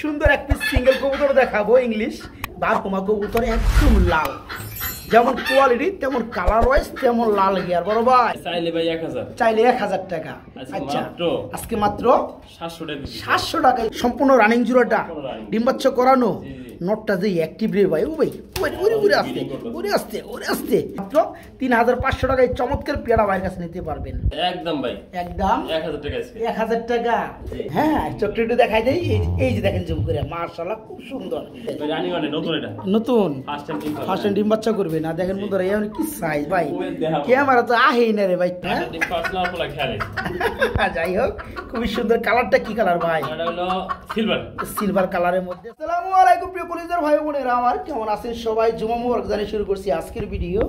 সুন্দর এক piece single কবুতর দেখাবো ইংলিশ বারকুমা কবুতর একদম লাল যেমন কোয়ালিটি তেমন কালার ওয়াইজ তেমন লাল গিয়ার বড় ভাই চাইলে ভাই 1000 চাইলে 1000 টাকা আচ্ছা আজকে মাত্র 700 টাকা সম্পূর্ণ রানিং জোড়াটা ডিম বাচ্চা করানো নটটা যে অ্যাক্টিভ রে ভাই ও ভাই ওরে আসতে মাত্র 3500 টাকায় চমৎকার পেয়ারা ভাইয়ের কাছে নিতে পারবেন একদম ভাই একদম 1000 টাকা হ্যাঁ চকলেটটা দেখাই দেই এই যে দেখেন জুম করে মাশাআল্লাহ খুব সুন্দর রানিং মানে নতুন এটা নতুন ফার্স্ট টাইম ডিম বাচ্চা করবে না দেখেন বন্ধুরা এমন কি সাইজ ভাই ক্যামেরা তো আহেই না রে ভাই যাই হোক খুবই সুন্দর কালারটা কি কালার ভাই এটা হলো সিলভার কালারের মধ্যে আসসালামু আলাইকুম প্রিয় কলিজার ভাই বোনেরা আমার কেমন আছেন সবাই জুমা মুবারক জানিয়ে শুরু করছি আজকের ভিডিও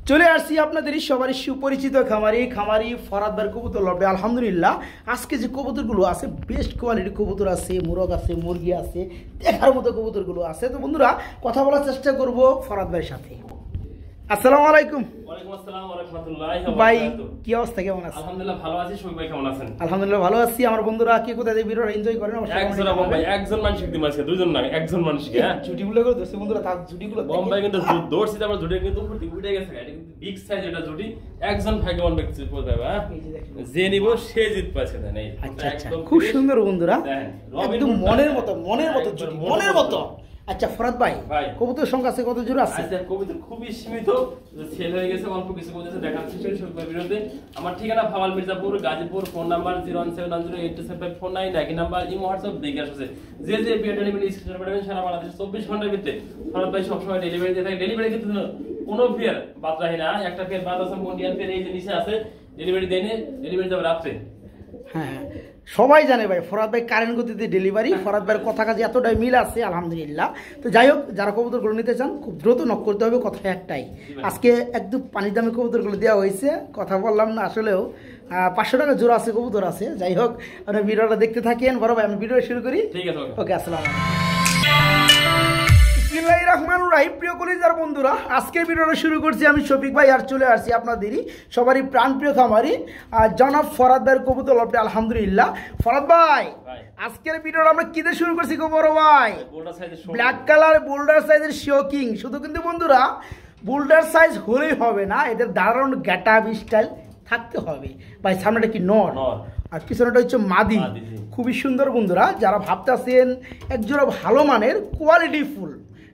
চলে আসছি আপনাদের সবারই সুপরিচিত খামারি ফরাদ ভাইয়ের কবুতর লবে আলহামদুলিল্লাহ আজকে যে কবুতরগুলো আছে বেস্ট কোয়ালিটির কবুতর আছে মোরগ আছে মুরগি আছে দেখার মতো কবুতরগুলো আছে তো বন্ধুরা কথা বলার চেষ্টা করব ফরাদ ভাইয়ের সাথে আসসালামু আলাইকুম ওয়ালাইকুম আসসালাম ওয়া রাহমাতুল্লাহি ওয়া ভাই বারাকাতুহু কি অবস্থা কেমন আছেন আলহামদুলিল্লাহ ভালো আছি সবাই ভাই কেমন আছেন আলহামদুলিল্লাহ ভালো আছি আমার বন্ধুরা কি কোথায় এই ভিডিওটা এনজয় করেন একজন ভাই একজন মানুষ দিম আজকে দুইজন না একজন মানুষ হ্যাঁ জুটিগুলো করে দোস্ত বন্ধুরা তার জুটিগুলো বোম্বাই কিন্তু দৌড়ছি আমরা জুটি কিন্তু উঠে গেছে এটা কিন্তু বিগ সাইজ এটা জুটি একজন ভাগ্যবান ব্যক্তি বলতে হবে হ্যাঁ যে নিব সে জিত পাচ্ছে না এই আচ্ছা খুব সুন্দর বন্ধুরা একদম মনের মতো জুটি মনের মতো আচ্ছা ফরাদ ভাই কবুতর সংখ্যা আছে কত জোড়া আছে আচ্ছা কবুতর খুবই সীমিত সেল হয়ে গেছে অল্প কিছু কবুতর দেখাচ্ছি সেই বিরুদ্ধে আমার ঠিকানা ভাওয়াল মির্জাপুর গাজীপুর ফোন নাম্বার 01790827549 একই নাম্বার ইমো হোয়াটসঅ্যাপ দেখে আসছে যে বিয়াটা নেবেন স্ক্রিনে পাঠাবেন সারা বাংলাদেশে 24 ঘন্টার ভিতরে ফরাদ ভাই সব সময় ডেলিভারি দিয়ে থাকে ডেলিভারি কিন্তু কোনো ফিয়ার বাদ রাখে না একটা ফিয়ার বাদ আছে মন্ডিয়াল ফিয়ার এই যে নিচে আছে ডেলিভারি দেনে ডেলিভারি যাবে রাতে হ্যাঁ সবাই জানে ভাই ফরাদ ভাই কারেন্ট গতিতে ডেলিভারি ফরাদ ভাইয়ের কথা কাজে এতটাই মিল আছে আলহামদুলিল্লাহ তো যাই হোক যারা কবুতরগুলো নিতে চান খুব দ্রুত নক করতে হবে কথা একটাই আজকে একদম পানির দামে কবুতরগুলো দেওয়া হয়েছে কথা বললাম না আসলেও 500 টাকা জোড়া আছে কবুতর আছে যাই হোক আপনার ভিডিওটা দেখতে থাকেন বড় ভাই আমি ভিডিও শুরু করি ঠিক আছে ওকে আসসালামু বিসমিল্লাহির রহমানির রহিম প্রিয় কলিজার বন্ধুরা আজকের ভিডিওটা শুরু করছি আমি শফিক ভাই আর চলে আসছি আপনাদেরই সবারই প্রাণপ্রিয় খামারি জনাব ফরাদ ভাইয়ের কবুতর লটে আলহামদুলিল্লাহ ফরাদ ভাই আজকের ভিডিওটা আমরা কি দিয়ে শুরু করছি গো বড় ভাই ব্ল্যাক কালার বোল্ডার সাইজের শোকিং শুধু কিন্তু বন্ধুরা বোল্ডার সাইজ হলেই হবে না এদের দারুণ গেটআপ স্টাইল থাকতে হবে ভাই সামনেটা কি নর আর পিছনেটা হচ্ছে মাদি খুবই সুন্দর বন্ধুরা যারা ভাবতেছেন একজোড়া ভালো মানের কোয়ালিটি ফুল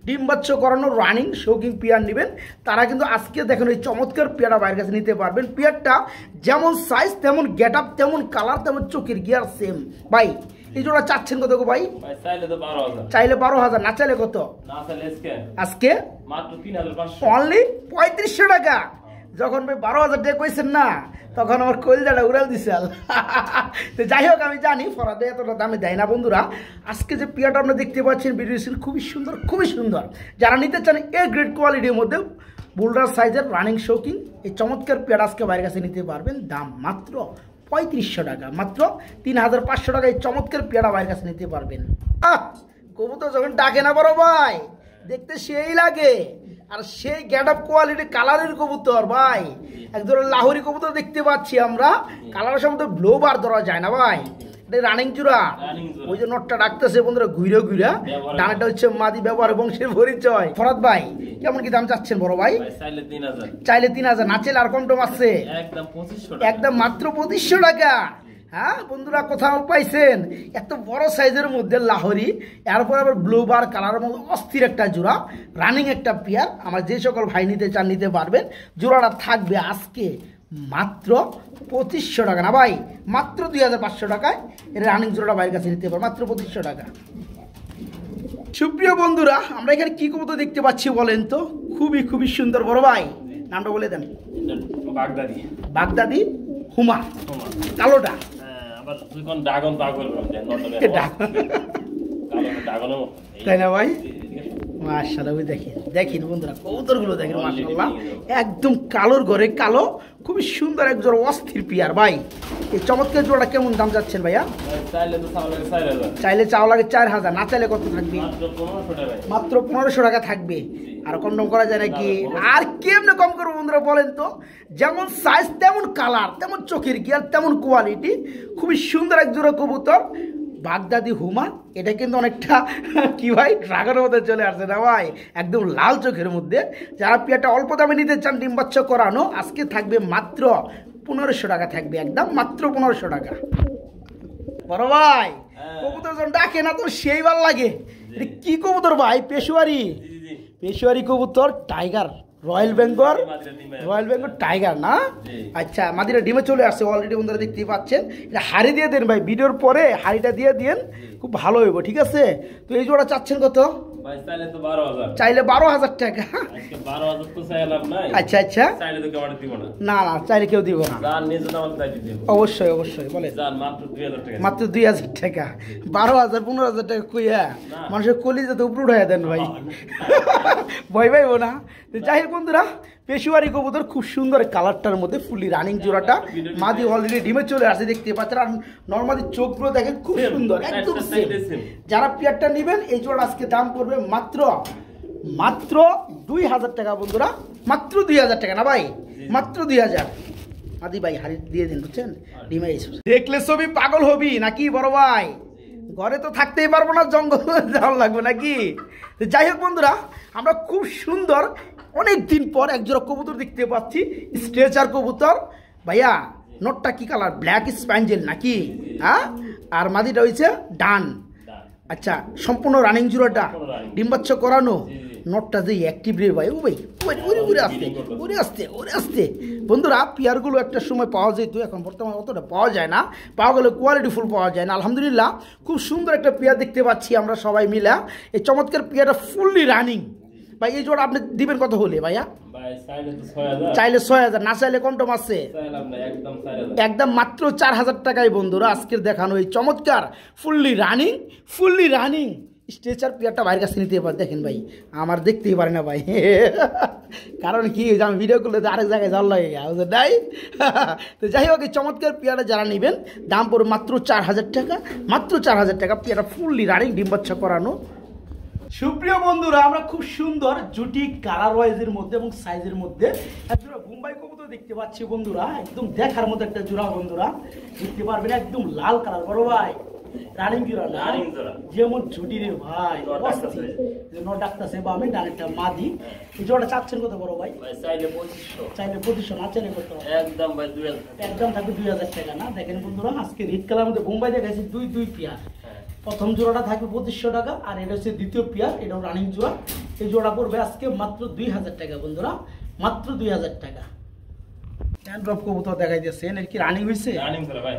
ডিম বাচ্চা করানো রানিং শোকিং পেয়ার নেবেন তারা কিন্তু আজকে দেখেন এই চমৎকার পেয়ারটা বাইরের কাছে নিতে পারবেন পেয়ারটা যেমন সাইজ তেমন গেট আপ তেমন কালার তেমন চোখের গিয়ার সেম ভাই এই জোড়া চাচ্ছেন কত গো ভাই চাইলে 12,000 না চাইলে কত আজকে মাত্র 3,500 অনলি 3500 টাকা যখন ভাই 12,000 টাকা কইছেন না তখন আমার কলজাটা উড়াল দিছে তো যাই হোক আমি জানি ফরাদে এতটা দামে দেয় না বন্ধুরা আজকে যে পেয়ারটা আপনারা দেখতে পাচ্ছেন ভিডিও খুবই সুন্দর যারা নিতে চান এ গ্রেড কোয়ালিটির মধ্যে বোল্ডার সাইজের রানিং শোকিং এই চমৎকার পেয়ার আজকে বাইরের কাছে নিতে পারবেন দাম মাত্র 3500 টাকা মাত্র 3500 টাকা এই চমৎকার পেয়ারা বাইরের কাছে নিতে পারবেন কবুতর যখন ডাকে না বড় ভাই দেখতে সেই লাগে আর সেই গেট আপ কোয়ালিটি কালারের কবুতর ভাই এক ধরনের লাহোরি কবুতর দেখতে পাচ্ছি আমরা কালারের সম্বন্ধে ব্লো বার ধরা যায় না ভাই এটা রানিং জোড়া ওই যে নটটা ডাকতেছে বন্ধুরা ঘুরে ডানাটা হচ্ছে মাদি ব্যবহার বংশের পরিচয় ফরাদ ভাই কেমন কি দাম চাচ্ছেন বড় ভাই চাইলে 3,000 না চাইলে আর কম টম আছে একদম মাত্র 2500 টাকা হ্যাঁ বন্ধুরা কোথাও পাইছেন এত বড় সাইজের মধ্যে লাহোরি এরপর আবার ব্লু বার কালারের মধ্যে অস্থির একটা জোড়া রানিং একটা পেয়ার আমার যে সকল ভাই নিতে চান নিতে পারবেন জোড়াটা থাকবে আজকে মাত্র 2500 টাকা না ভাই মাত্র 2,500 টাকায় এর রানিং জোড়াটা বাইরের কাছে নিতে পারবেন মাত্র 2500 টাকা সুপ্রিয় বন্ধুরা আমরা এখানে কি কবুতর দেখতে পাচ্ছি বলেন তো খুবই সুন্দর বড় ভাই নামটা বলে দেন বাগদাদি হুমা কালোটা তাই না ভাই মাশাআল্লাহ দেখেন বন্ধুরা কবুতরগুলো দেখেন মাশাআল্লাহ একদম কালোর ঘরে কালো খুবই সুন্দর এক জোড়া অস্থির পিয়ার ভাই এই চমৎকার জোড়াটা কেমন দাম যাচ্ছেন ভাইয়া চাইলে চাওয়া লাগে 4,000 না চাইলে কত থাকবে মাত্র 1500 টাকা থাকবে আর কম দাম করা যায় নাকি আর কেমনে কম করবো বন্ধুরা বলেন তো যেমন সাইজ তেমন কালার তেমন চোখের গিয়ার তেমন কোয়ালিটি খুবই সুন্দর এক জোড়া কবুতর বাগদাদি হুমা, এটা কিন্তু অনেকটা কি ভাই ড্রাগনের মধ্যে চলে আসছে না ভাই, একদম লাল চোখের মধ্যে। যারা পেয়ারটা অল্প দামে নিতে চান ডিম বাচ্চা করানো, আজকে থাকবে মাত্র 1500 টাকা, থাকবে একদম মাত্র 1500 টাকা। বড় ভাই কবুতর যখন ডাকে না তো সেই ভাল লাগে। এটা কি কবুতর ভাই? পেশোয়ারি কবুতর, টাইগার, রয়্যাল বেঙ্গল টাইগার না? আচ্ছা, মাদিরা ডিমে চলে আসছে অলরেডি, বন্ধুরা দেখতেই পাচ্ছেন। এটা হাড়ি দিয়ে দেন ভাই, ভিডিওর পরে হাড়িটা দিয়ে দিন, খুব ভালো হইব, ঠিক আছে? তো এই জোড়া চাচ্ছেন কত? চাইলে 12,000 টাকা। আচ্ছা আচ্ছা, না না চাইলে কেউ দিব না, অবশ্যই অবশ্যই বলে মাত্র 2,000 টাকা। 12,000 15,000 টাকা কইয়া মানুষের কলিজাতে উপর উঠাইয়া দেন ভাই, ভয় পাইব না। যাই হোক বন্ধুরা, পেশোয়ারি কবুতর খুব সুন্দর কালারটার মধ্যে ফুলি রানিং জোড়াটা, মাদি অলরেডি ডিমে চলে আসছে দেখতে পাচ্ছেন। আর নর্মালি চোখগুলো দেখেন খুব সুন্দর, একদম সেম। যারা পেয়ারটা নেবেন এই জোড়া আজকে দাম পড়বে মাত্র 2,000 টাকা বন্ধুরা, মাত্র 2,000 টাকা না ভাই, মাত্র 2,000। মাদি ভাই হাড়ি দিয়ে দিন, বুঝছেন? ডিমে দেখলে ছবি পাগল হবি নাকি বড় ভাই? ঘরে তো থাকতেই পারবো না, জঙ্গল যাওয়া লাগবে নাকি? যাই হোক বন্ধুরা, আমরা খুব সুন্দর অনেক দিন পর একজোড়া কবুতর দেখতে পাচ্ছি, স্ট্রেচার কবুতর। ভাইয়া নটটা কি কালার? ব্ল্যাক স্প্যাঞ্জেল নাকি? হ্যাঁ, আর মাদিটা হয়েছে ডান। আচ্ছা, সম্পূর্ণ রানিং জোড়াটা, ডিম বাচ্চা করানো। নটটা যে অ্যাক্টিভ রে ভাই, ও ভাই উড়ে আসতে বন্ধুরা। পেয়ারগুলো একটা সময় পাওয়া যেত, এখন বর্তমানে অতটা পাওয়া যায় না, পাওয়া গেলে কোয়ালিটি ফুল পাওয়া যায় না। আলহামদুলিল্লাহ খুব সুন্দর একটা পেয়ার দেখতে পাচ্ছি আমরা সবাই মিলে। এই চমৎকার পেয়ারটা ফুললি রানিং ভাই। এই জোড়া আপনি দিবেন কত হলে ভাইয়া? চাইলে 6,000, না চাইলে কম টম আছে? একদম মাত্র 4,000 টাকায় বন্ধুরা আজকের দেখানো এই চমৎকার ফুললি রানিং স্ট্রেচার পেয়ারটা ভাইয়ের কাছে নিতে পারে। দেখেন ভাই, আমার দেখতেই পারে না ভাই, কারণ কি আমি ভিডিও করলে তো আরেক জায়গায় যাওয়ার লাগে নাই। তো যাই হোক, এই চমৎকার পেয়ারটা যারা নেবেন দাম পড়বে মাত্র 4,000 টাকা, মাত্র 4,000 টাকা। পেয়ারটা ফুললি রানিং ডিম বাচ্চা করানো। সুপ্রিয় বন্ধুরা, আমরা খুব সুন্দর জুটি কালার ওয়াইজের মধ্যে এবং সাইজের মধ্যে একজোড়া বোম্বাই কবুতর দেখতে পাচ্ছি বন্ধুরা, একদম দেখার মতো একটা জোড়া বন্ধুরা, দেখতে পারবেন একদম লাল কালার। বড় ভাই রানিং জোড়া না, যেমন জুটি রে ভাই, নট ডাকতেছে বা আমি ডানেরটা মাদি। এই জোড়াটা চাচ্ছেন কত বড় ভাই? চাইলে 2500, না চাইলে কত? একদম ভাই 2,000, একদম থাকবে 2,000 টাকা না? দেখেন বন্ধুরা, আজকে রেড কালার মধ্যে বোম্বাই দেখাইছি দুই পেয়ার। প্রথম জোড়াটা থাকবে 2500 টাকা, আর এটা হচ্ছে দ্বিতীয় পেয়ার, এটাও রানিং জোড়া। এই জোড়া পড়বে আজকে মাত্র 2,000 টাকা বন্ধুরা, মাত্র 2,000 টাকা। ড্রপ কবুতর দেখাইতেছেন, এর কি রানিং হয়েছে?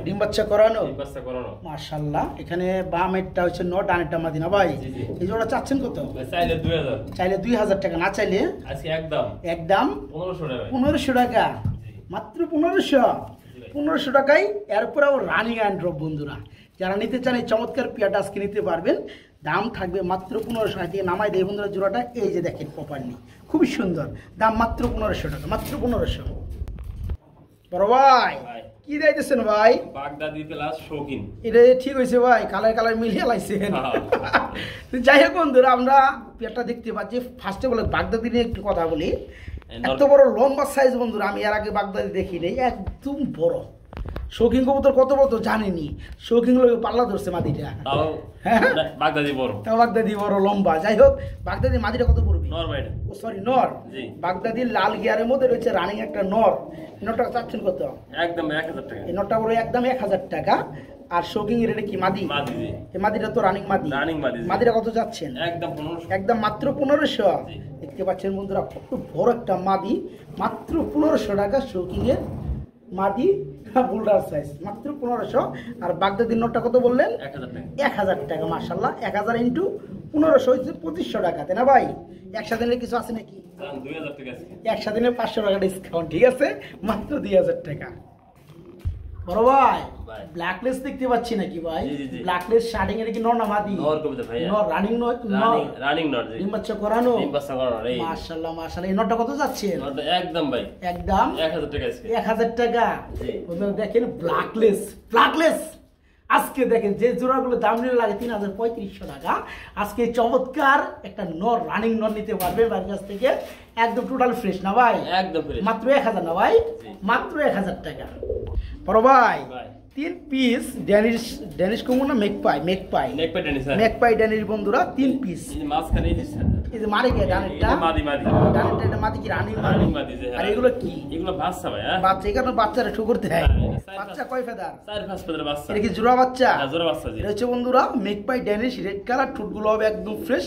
ডিম বাচ্চা করানো, মাশাআল্লাহ। এখানে বাম এরটা হচ্ছে নট, ডানেরটা মাদি না ভাই? এই জোড়া চাচ্ছেন কত? চাইলে 2,000 টাকা, না চাইলে একদম 1500 টাকা, মাত্র 1500 টাকায়। এরপর আবার রানিং অ্যান্ড ড্রপ বন্ধুরা, যারা নিতে চান এই চমৎকার পেয়ারটা আজকে নিতে পারবেন। দাম থাকবে মাত্র 1500 টাকা। নামাই দেয় বন্ধুরা জোড়াটা, এই যে দেখেন প্রপারলি, খুবই সুন্দর। দাম মাত্র 1500 টাকা, মাত্র 1500। বড় ভাই কি দিতেছেন ভাই? বাগদাদি প্লাস শৌখিন, এটা ঠিক হয়েছে ভাই, কালার মিলিয়ে লাইছেন। যাই হোক বন্ধুরা, আমরা পেয়ারটা দেখতে পাচ্ছি। ফার্স্টে বলে বাগদাদি নিয়ে একটু কথা বলি। এত বড় লম্বা সাইজ বন্ধুরা, আমি এর আগে বাগদাদি দেখি নেই, একদম বড়। শৌখিন কবুতর কত বড় তো জানেনি, শৌখিন লোক পাল্লা ধরছে মাদিটা, বাগদাদি বড় লম্বা। যাই হোক, বাগদাদি মাদিটা কত পড়বে? নর। বাগদাদির লাল গিয়ারের মধ্যে রয়েছে রানিং একটা নর। নরটা চাচ্ছেন কত? একদম 1,000 টাকা। এই নরটা পড়বে একদম 1,000 টাকা। আর শৌখিন এর কি মাদি? এই মাদিটা তো রানিং মাদি। মাদিটা কত যাচ্ছেন? একদম মাত্র 1500। দেখতে পাচ্ছেন বন্ধুরা, কত বড় একটা মাদি, মাত্র 1500 টাকা শৌখিনের মাদি, বুলডার সাইজ, মাত্র 1500। আর বাগদাদির নোটটা কত বললেন? 1,000 টাকা। মাশাআল্লাহ, 1000 ইন্টু 1500 হচ্ছে 2500 টাকা, তাই না ভাই? একসাথে নিলে কিছু আছে নাকি? 2,000 টাকা আছে, একসাথে নিলে 500 টাকা ডিসকাউন্ট, ঠিক আছে? মাত্র 2,000 টাকা। বড় ভাই ব্ল্যাকলেস দেখতে পাচ্ছি নাকি ভাই? ব্ল্যাকলেস শার্টিং এর কি নর না মাদি? নর কবিতা ভাই, নর রানিং নর, রানিং নর, ডিম বাচ্চা করানো, রে মাশাআল্লাহ মাশাআল্লাহ। এই নরটা কত যাচ্ছে? নরটা একদম ভাই, একদম 1,000 টাকা আছে, 1,000 টাকা। বন্ধুরা দেখেন ব্ল্যাকলেস আজকে দেখেন যে জোড়াগুলো দাম নিয়ে লাগে 3,3500 টাকা, আজকে চমৎকার একটা নর রানিং নর নিতে পারবে বাড়ির কাছ থেকে, একদম টোটাল ফ্রেশ না ভাই? একদম ফ্রেশ, মাত্র 1,000 না ভাই? মাত্র 1,000 টাকা। বড় ভাই 3 পিস ড্যানিশ ড্যানিশ কমু না মেকপাই মেকপাই নেকপাই ড্যানিশ মেকপাই ড্যানিশ বন্ধুরা 3 পিস এই যে মাঝখানে এই যে এই যে মারি কে ডানেরটা এটা মাদি ডানেরটা এটা মাদি কি রানিং রানিং মাদি যে আর এগুলো কি এগুলো বাচ্চা ভাই হ্যাঁ বাচ্চা এখানে বাচ্চারা ঠুকুর দেয় হ্যাঁ, এটা বাচ্চা কয় ফেদার 4-5 ফেদার বাচ্চা এটা কি জোড়া বাচ্চা হ্যাঁ জোড়া বাচ্চা জি এটা হচ্ছে বন্ধুরা মেকপাই ড্যানিশ রেড কালার ঠুটগুলো হবে একদম ফ্রেশ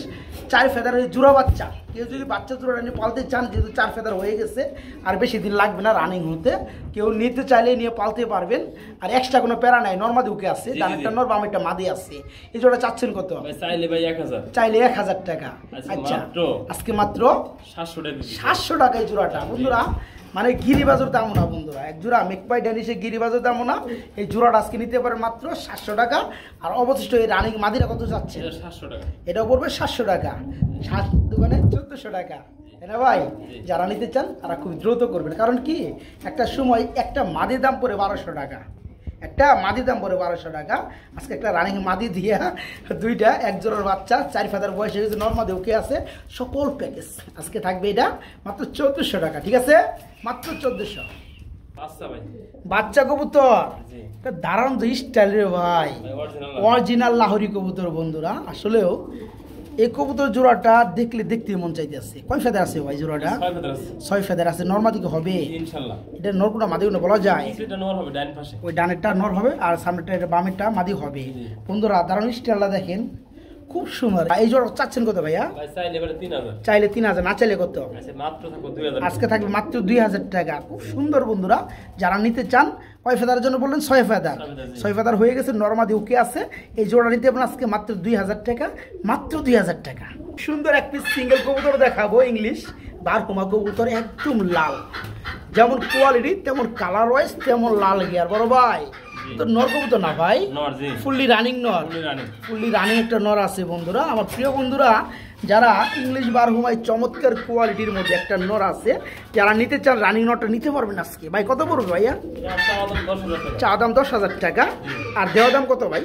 4 ফেদারের জোড়া বাচ্চা কেউ যদি বাচ্চা জোড়া নিয়ে পালতে চান যেহেতু 4 ফেদার হয়ে গেছে আর বেশি দিন লাগবে না রানিং হতে কেউ নিতে চাইলে নিয়ে পালতে পারবেন আর এক্সট্রা কোনো প্যারা নাই নরমাদি উকে আছে ডানেরটা নর বামেরটা মাদি আছে এই জোড়া চাচ্ছেন কত ভাই চাইলে ভাই 1000 চাইলে 1000 টাকা আচ্ছা আজকে মাত্র 700 টাকা 700 টাকায় জোড়াটা বন্ধুরা মানে গিরিবাজের দাম না বন্ধুরা এক জোড়া মেকপাই ড্যানিশের গিরিবাজের দাম না এই জোড়াটা আজকে নিতে পারে মাত্র 700 টাকা আর অবশিষ্ট এই রানিং মাদিরা কত যাচ্ছে এটা 700 টাকা এটাও পড়বে 700 টাকা 7 দোকানে 1400 টাকা তাই না ভাই যারা নিতে চান তারা খুব দ্রুত করবেন কারণ কি একটা সময় একটা মাদির দাম পড়ে 1200 টাকা একটা মাদি দাম পড়ে 1200 টাকা আজকে একটা রানিং মাদি দিয়ে দুইটা এক জোড়ার বাচ্চা 4 ফেদার বয়স হয়ে গেছে নর্মাদি ওকে আছে সকল প্যাকেজ আজকে থাকবে এটা মাত্র 1400 টাকা ঠিক আছে মাত্র 1400 বাচ্চা ভাই বাচ্চা কবুতর জি এটা দারুণ তো স্টাইল রে ভাই অরিজিনাল লাহোরি কবুতর বন্ধুরা আসলেও এই কবুতর জোড়াটা দেখলে দেখতে মন চাইতেছে কয় ফেদার আছে ভাই জোড়াটা 6 ফেদার আছে 6 ফেদার আছে নরমাদি কি হবে ইনশাআল্লাহ এটা নরকুনা মাদি বলা যায় এটা নর হবে ডান পাশে ওই ডানেরটা নর হবে আর সামনেরটা এটা বামেরটা মাদি হবে বন্ধুরা দারুণ স্টাইলটা দেখেন খুব সুন্দর এই জোড়া চাচ্ছেন কত ভাইয়া ভাই চাইলে এবারে 3000 চাইলে 3000 না চাইলে কত আচ্ছা মাত্র থাকো 2000 আজকে থাকবে মাত্র 2000 টাকা খুব সুন্দর বন্ধুরা যারা নিতে চান কয় ফেদারের জন্য বললেন 6 ফেদার 6 ফেদার হয়ে গেছে নরমাদি ওকে আছে এই জোড়া নিতে পারেন আজকে মাত্র 2000 টাকা মাত্র 2000 টাকা সুন্দর এক পিস সিঙ্গেল কবুতর দেখাবো ইংলিশ বারহুমা কবুতর একদম লাল যেমন কোয়ালিটি তেমন কালার ওয়াইজ তেমন লাল গিয়ার বড় ভাই তো নর কবুতর না ভাই নর জি ফুললি রানিং নর ফুললি রানিং একটা নর আছে বন্ধুরা আমার প্রিয় বন্ধুরা যারা ইংলিশ বারহুমায় চমৎকার কোয়ালিটির মধ্যে একটা নর আছে যারা নিতে চান রানিং নরটা নিতে পারবেন আজকে ভাই কত পড়বে ভাইয়া চা দাম 10,000 টাকা আর দেওয়া দাম কত ভাই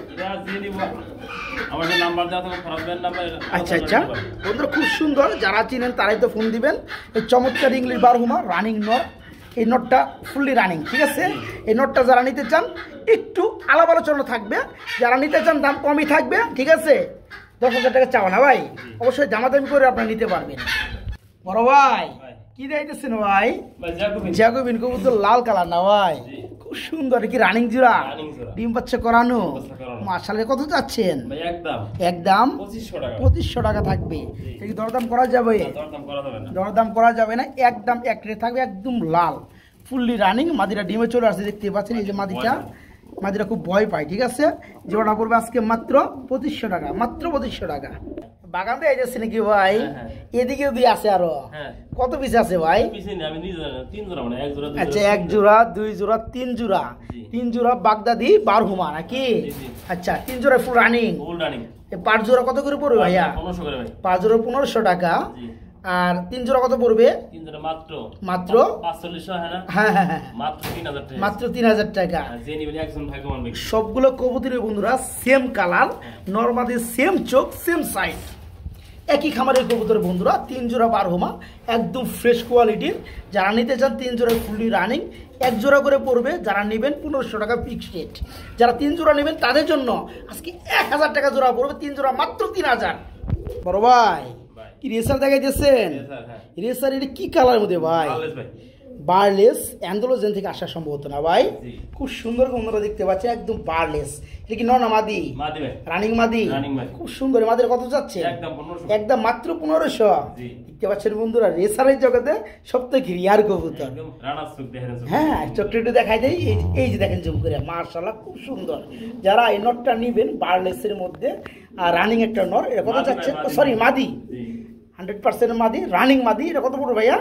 আমাদের নাম্বার দেওয়া থাকবে ফরাদের নাম্বার আচ্ছা আচ্ছা বন্ধুরা খুব সুন্দর যারা চিনেন তারাই তো ফোন দিবেন এই চমৎকার ইংলিশ বারহুমা রানিং নর এই নোটটা ফুললি রানিং ঠিক আছে এই নোটটা যারা নিতে চান একটু আলাপ আলোচনা থাকবে যারা নিতে চান দাম কমই থাকবে ঠিক আছে 10,000 টাকা চাও না ভাই অবশ্যই দামাদামি করে আপনারা নিতে পারবেন বড় ভাই কি দিতেছেন ভাই জ্যাকোবিন কবুতর লাল কালার না ভাই খুব সুন্দর কি রানিং জোড়া ডিম বাচ্চা করানো মাশাআল্লাহ কত চাচ্ছেন ভাই একদম 2500 টাকা থাকবে এই দরদাম করা যাবে দরদাম করা যাবে না একদম এক রেট থাকবে একদম লাল ফুললি রানিং মাদিরা ডিমে চলে আসছে দেখতে পাচ্ছেন এই যে মাদিরা খুব ভয় পায় ঠিক আছে জোড়া পড়বে আজকে মাত্র 2500 টাকা মাত্র 2500 টাকা বাগান দিয়ে যাচ্ছে নাকি ভাই এদিকে দিয়ে আছে আরো কত পিস আছে ভাই আচ্ছা এক জোড়া দুই জোড়া তিন জোড়া বাগদাদি বারহুমা নাকি আচ্ছা 3 জোড়া ফুল রানিং 5 জোড়া কত করে পড়বে ভাইয়া 5 জোড়া 1500 টাকা আর 3 জোড়া কত পড়বে মাত্র 4500 হ্যাঁ মাত্র 3000 টাকা সবগুলো কবুতরের বন্ধুরা সেম কালার নরমালি সেম চোখ সেম সাইজ একই খামারের কবুতর বন্ধুরা 3 জোড়া বারহুমা একদম ফ্রেশ কোয়ালিটির যারা নিতে চান 3 জোড়া ফুললি রানিং এক জোড়া করে পড়বে যারা নেবেন 1500 টাকা ফিক্সড রেট যারা 3 জোড়া নেবেন তাদের জন্য আজকে 1000 টাকা জোড়া পড়বে 3 জোড়া মাত্র 3000 বড় ভাই কি রেসার দেখাইতেছেন রেসার এটা কি কালার মধ্যে ভাই বারলেস অ্যান্ডোলোজেন থেকে আসা সম্ভবত না ভাই খুব সুন্দর বন্ধুরা দেখতে পাচ্ছে একদম বারলেস এটা কি ননা মাদি রানিং মাদি খুব সুন্দর মাদের কত যাচ্ছে একদম মাত্র 1500 দেখতে পাচ্ছেন বন্ধুরা রেসারের জগতে সবথেকে রিয়ার কবুতর হ্যাঁ চকলেট দেখাই দেয় এই যে দেখেন জুম করে মাশাআল্লাহ খুব সুন্দর যারা এই নটটা নিবেন বারলেসের মধ্যে আর রানিং একটা নর এটা কত যাচ্ছে সরি মাদি 100% মাদি রানিং মাদি এটা কত পড়বে ভাইয়া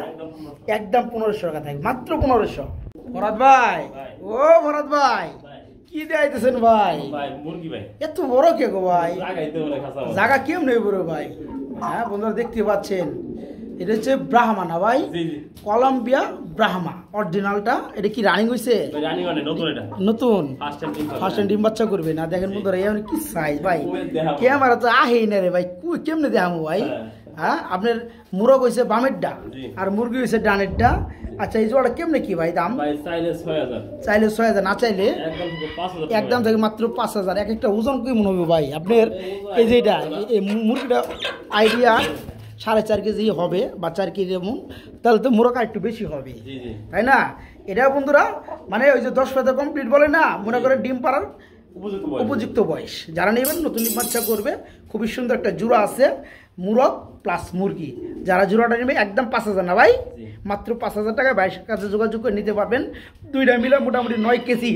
একদম 1500 টাকা থাকবে মাত্র 1500 ভরত ভাই ও ভরত ভাই কি দিতেছেন ভাই মুরগি ভাই এত বড় কে গো ভাই জায়গা কেমনে বড় ভাই হ্যাঁ বন্ধুরা দেখতে পাচ্ছেন এটা হচ্ছে ব্রাহ্মা না ভাই কলম্বিয়া ব্রাহ্মা অরিজিনালটা এটা কি রানিং হইছে নতুন ফার্স্ট টাইম ডিম বাচ্চা করবে না দেখেন বন্ধুরা এই কি সাইজ ভাই ক্যামেরা তো আহেই না রে ভাই কেমনে দেখামু ভাই হ্যাঁ আপনার মুরগ হয়েছে বামেরটা জি। আর মুরগি হয়েছে ডানেরটা। আচ্ছা এই জোড়াটা কেমনে কি ভাই দাম? ভাই চাইলে 6000, চাইলে 6000, না চাইলে একদম থেকে 5000 একদম থেকে মাত্র 5000। এক একটা ওজন কেমন হবে ভাই আপনার? এই যে এটা এই মুরগিটা আইডিয়া 4.5 কেজি হবে বা 4 কেজি এমন, তাহলে তো মুরগ একটু বেশি হবে, জি জি তাই না? এটা বন্ধুরা মানে ওই যে 10 পাতা কমপ্লিট বলে না, মনে করে ডিম পাড়ার উপযুক্ত বয়স। উপযুক্ত বয়স। যারা নেবেন নতুন বাচ্চা করবে, খুবই সুন্দর একটা জোড়া আছে মুরগ প্লাস মুরগি। যারা জোড়াটা নেবে একদম 5000 না ভাই, জি। মাত্র 5000 টাকায় ভাইয়ের কাছে যোগাযোগ করে নিতে পারবেন। দুইটা মিলে মোটামুটি 9 কেজি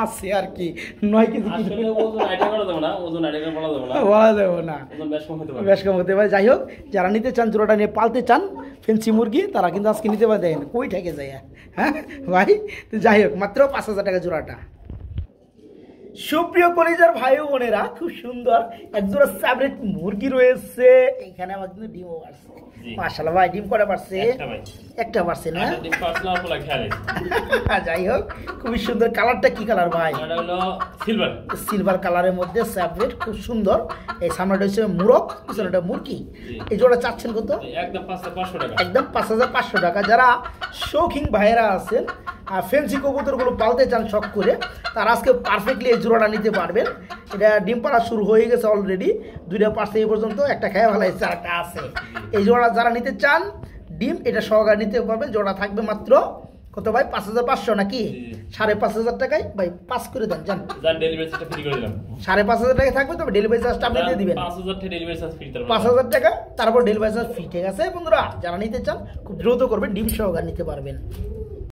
আছে আর কি, 9 কেজি আসলে ওজন আইডিয়া করা যাবে না, ওজন আইডিয়া করা যাবে না, বলা যাবে না, ওজন বেশ কম হতে পারে। বেশ কম হতে পারে। যাই হোক, যারা নিতে চান জোড়াটা নিয়ে পালতে চান ফেন্সি মুরগি, তারা কিন্তু আজকে নিতে পারে। দেখেন কই ঠেকে যায়, হ্যাঁ ভাই। তো যাই হোক, মাত্র 5000 টাকা জোড়াটা। সুপ্রিয় কলিজার ভাই ও বোনেরা, খুব সুন্দর একজোড়া ফেভারিট মুরগি রয়েছে এখানে। আমার কিন্তু ডিমও পারছে, জি। মাশাআল্লাহ ভাই। ডিম করে পারছে? একটা ভাই। একটা পারছে না? ডিম পার্সোনাল পোলা খেয়ালে। যাই হোক, খুবই সুন্দর। কালারটা কি কালার ভাই? এটা হলো সিলভার। সিলভার কালারের মধ্যে ফেভারিট, খুব সুন্দর। এই সামনেটা হচ্ছে মুরগ, পিছনেটা মুরগি। জি। এই জোড়া চাচ্ছেন কত? একদম 500 টাকা। একদম 5500 টাকা। যারা শৌখিন ভাইয়েরা আছেন আর ফেন্সি কবুতরগুলো পালতে চান শখ করে, তারা আজকে পারফেক্টলি এই জোড়াটা নিতে পারবেন। এটা ডিম পাড়া শুরু হয়ে গেছে অলরেডি, 2টা পারছে এই পর্যন্ত, একটা খেয়ে ফেলাইছে, আরেকটা আছে। এই জোড়া যারা নিতে চান ডিম, এটা সহকারে নিতে পারবেন। জোড়া থাকবে মাত্র কত ভাই? 5500 নাকি? জি। 5500 টাকায় ভাই 5 করে দেন যান। যার ডেলিভারি চার্জটা ফ্রি করে দিলাম। 5500 টাকা থাকবে, তবে ডেলিভারি চার্জটা আপনি দিয়ে দিবেন 5000 টাকা ডেলিভারি চার্জ ফ্রি। 5000 টাকা, তারপর ডেলিভারি চার্জ ফ্রি। ঠিক আছে বন্ধুরা, যারা নিতে চান খুব দ্রুত করবেন, ডিম সহকারে নিতে পারবেন।